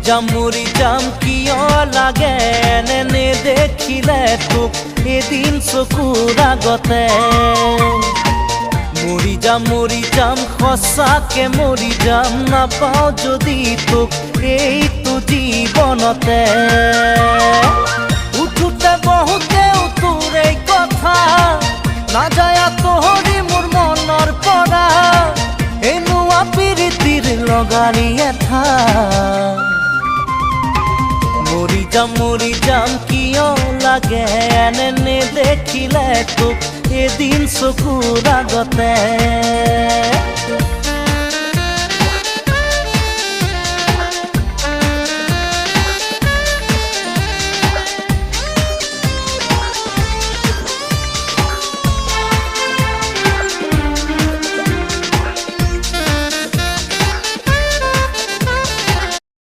মৰি যাম কিয় লাগে এনে দেখিলে তোক এদিন চকুৰ আগতে মৰি যাম সঁচাকে মৰি যাম নাপাওঁ যদি তোক এইটো জীৱনতে উঠোতে বহুতেও তোৰ এই কথা নাযায় আঁতৰি মোৰ মনৰ পৰা এনেকুৱা প্ৰীতিৰ লগাৰী এঠা মৰি যাম কিয় লাগে এনে দেখিলে তোক এদিন চকুৰ আগতে